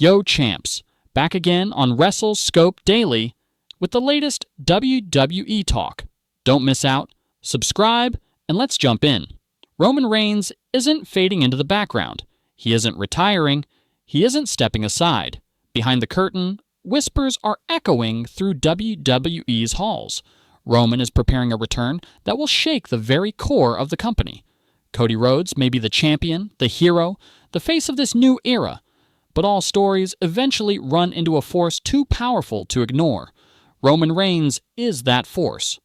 Yo champs, back again on WrestleScope Daily with the latest WWE talk. Don't miss out, subscribe, and let's jump in. Roman Reigns isn't fading into the background. He isn't retiring. He isn't stepping aside. Behind the curtain, whispers are echoing through WWE's halls. Roman is preparing a return that will shake the very core of the company. Cody Rhodes may be the champion, the hero, the face of this new era, but all stories eventually run into a force too powerful to ignore. Roman Reigns is that force.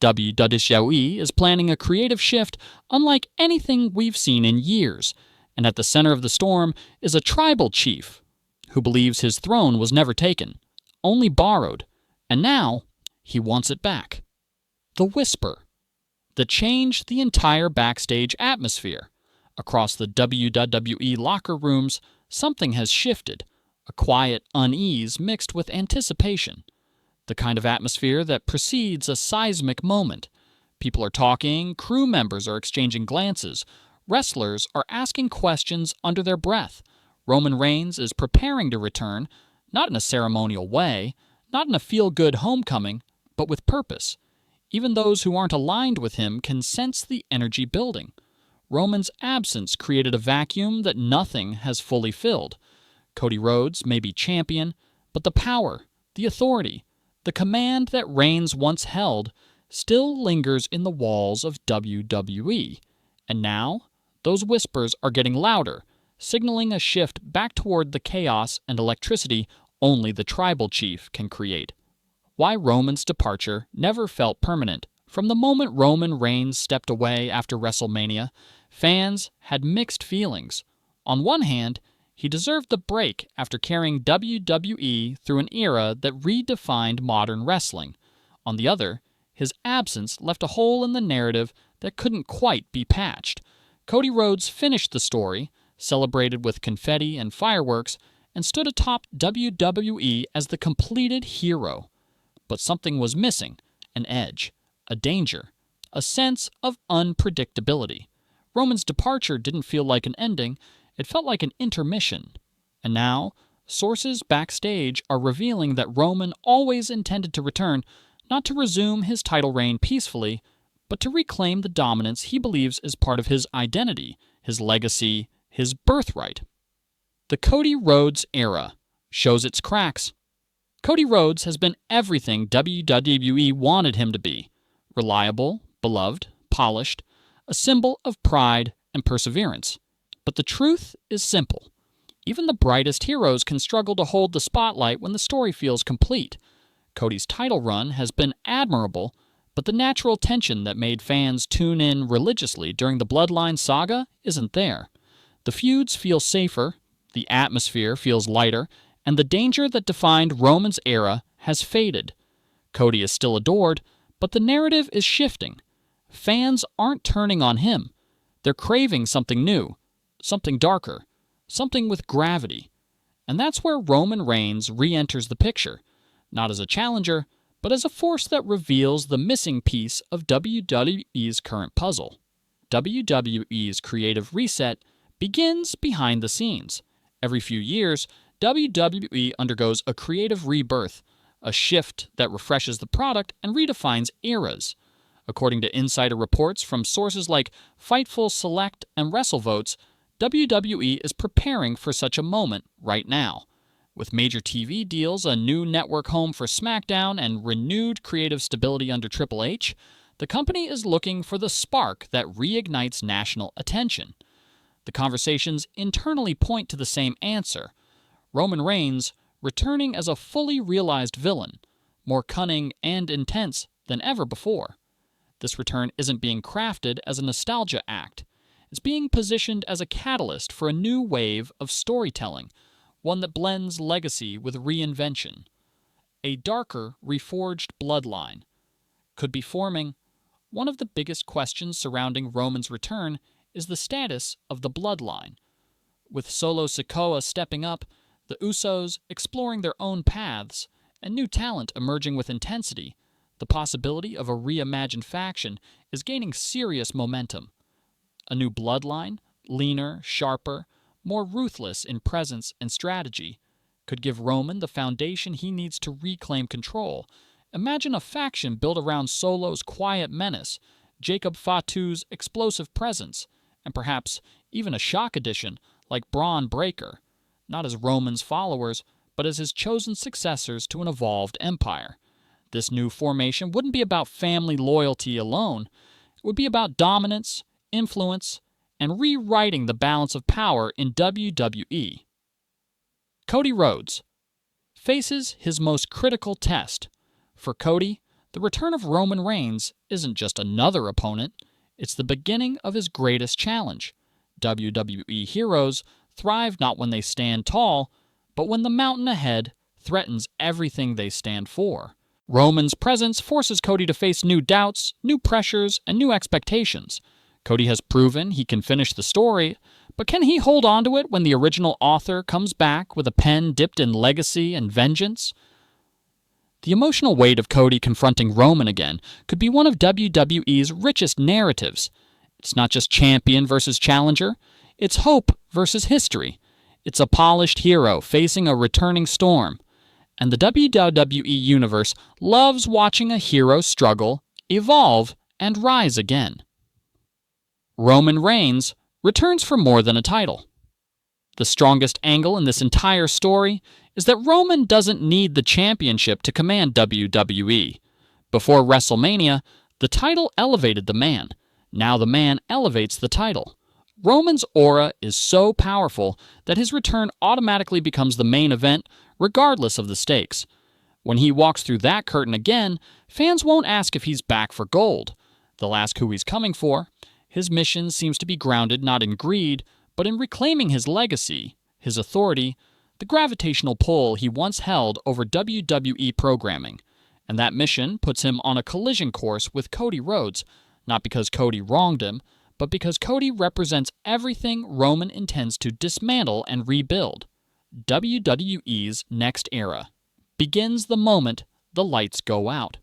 WWE is planning a creative shift unlike anything we've seen in years, and at the center of the storm is a tribal chief who believes his throne was never taken, only borrowed, and now he wants it back. The whisper that changed the entire backstage atmosphere. Across the WWE locker rooms, something has shifted, a quiet unease mixed with anticipation. The kind of atmosphere that precedes a seismic moment. People are talking, crew members are exchanging glances, wrestlers are asking questions under their breath. Roman Reigns is preparing to return, not in a ceremonial way, not in a feel-good homecoming, but with purpose. Even those who aren't aligned with him can sense the energy building. Roman's absence created a vacuum that nothing has fully filled. Cody Rhodes may be champion, but the power, the authority, the command that Reigns once held still lingers in the walls of WWE. And now, those whispers are getting louder, signaling a shift back toward the chaos and electricity only the tribal chief can create. Why Roman's departure never felt permanent. From the moment Roman Reigns stepped away after WrestleMania, fans had mixed feelings. On one hand, he deserved the break after carrying WWE through an era that redefined modern wrestling. On the other, his absence left a hole in the narrative that couldn't quite be patched. Cody Rhodes finished the story, celebrated with confetti and fireworks, and stood atop WWE as the completed hero. But something was missing, an edge, a danger, a sense of unpredictability. Roman's departure didn't feel like an ending, it felt like an intermission. And now, sources backstage are revealing that Roman always intended to return, not to resume his title reign peacefully, but to reclaim the dominance he believes is part of his identity, his legacy, his birthright. The Cody Rhodes era shows its cracks. Cody Rhodes has been everything WWE wanted him to be. Reliable, beloved, polished, a symbol of pride and perseverance. But the truth is simple. Even the brightest heroes can struggle to hold the spotlight when the story feels complete. Cody's title run has been admirable, but the natural tension that made fans tune in religiously during the Bloodline saga isn't there. The feuds feel safer, the atmosphere feels lighter, and the danger that defined Roman's era has faded. Cody is still adored, but the narrative is shifting. Fans aren't turning on him. They're craving something new, something darker, something with gravity. And that's where Roman Reigns re-enters the picture, not as a challenger, but as a force that reveals the missing piece of WWE's current puzzle. WWE's creative reset begins behind the scenes. Every few years, WWE undergoes a creative rebirth, a shift that refreshes the product and redefines eras. According to insider reports from sources like Fightful Select and WrestleVotes, WWE is preparing for such a moment right now. With major TV deals, a new network home for SmackDown, and renewed creative stability under Triple H, the company is looking for the spark that reignites national attention. The conversations internally point to the same answer. Roman Reigns returning as a fully realized villain, more cunning and intense than ever before. This return isn't being crafted as a nostalgia act. It's being positioned as a catalyst for a new wave of storytelling, one that blends legacy with reinvention. A darker, reforged bloodline could be forming. One of the biggest questions surrounding Roman's return is the status of the bloodline. With Solo Sikoa stepping up, the Usos exploring their own paths, and new talent emerging with intensity, the possibility of a reimagined faction is gaining serious momentum. A new bloodline, leaner, sharper, more ruthless in presence and strategy, could give Roman the foundation he needs to reclaim control. Imagine a faction built around Solo's quiet menace, Jacob Fatu's explosive presence, and perhaps even a shock addition like Braun Breaker, not as Roman's followers, but as his chosen successors to an evolved empire. This new formation wouldn't be about family loyalty alone. It would be about dominance, influence, and rewriting the balance of power in WWE. Cody Rhodes faces his most critical test. For Cody, the return of Roman Reigns isn't just another opponent, it's the beginning of his greatest challenge. WWE heroes thrive not when they stand tall, but when the mountain ahead threatens everything they stand for. Roman's presence forces Cody to face new doubts, new pressures, and new expectations. Cody has proven he can finish the story, but can he hold on to it when the original author comes back with a pen dipped in legacy and vengeance? The emotional weight of Cody confronting Roman again could be one of WWE's richest narratives. It's not just champion versus challenger, it's hope versus history. It's a polished hero facing a returning storm. And the WWE Universe loves watching a hero struggle, evolve, and rise again. Roman Reigns returns for more than a title. The strongest angle in this entire story is that Roman doesn't need the championship to command WWE. Before WrestleMania, the title elevated the man. Now the man elevates the title. Roman's aura is so powerful that his return automatically becomes the main event regardless of the stakes. When he walks through that curtain again, fans won't ask if he's back for gold. They'll ask who he's coming for. His mission seems to be grounded not in greed, but in reclaiming his legacy, his authority, the gravitational pull he once held over WWE programming. And that mission puts him on a collision course with Cody Rhodes, not because Cody wronged him, but because Cody represents everything Roman intends to dismantle and rebuild. WWE's next era begins the moment the lights go out.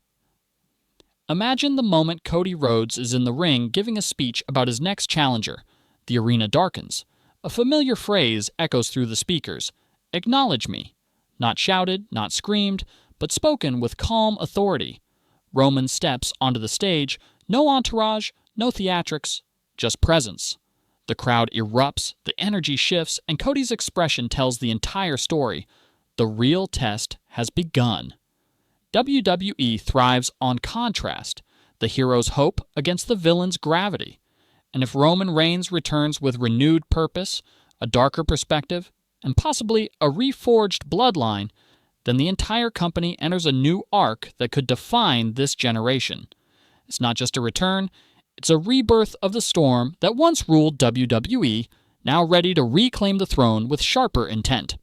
Imagine the moment Cody Rhodes is in the ring giving a speech about his next challenger. The arena darkens. A familiar phrase echoes through the speakers. Acknowledge me. Not shouted, not screamed, but spoken with calm authority. Roman steps onto the stage, no entourage, no theatrics, just presence. The crowd erupts, the energy shifts, and Cody's expression tells the entire story. The real test has begun. WWE thrives on contrast, the hero's hope against the villain's gravity. And if Roman Reigns returns with renewed purpose, a darker perspective, and possibly a reforged bloodline, then the entire company enters a new arc that could define this generation. It's not just a return, it's a rebirth of the storm that once ruled WWE, now ready to reclaim the throne with sharper intent.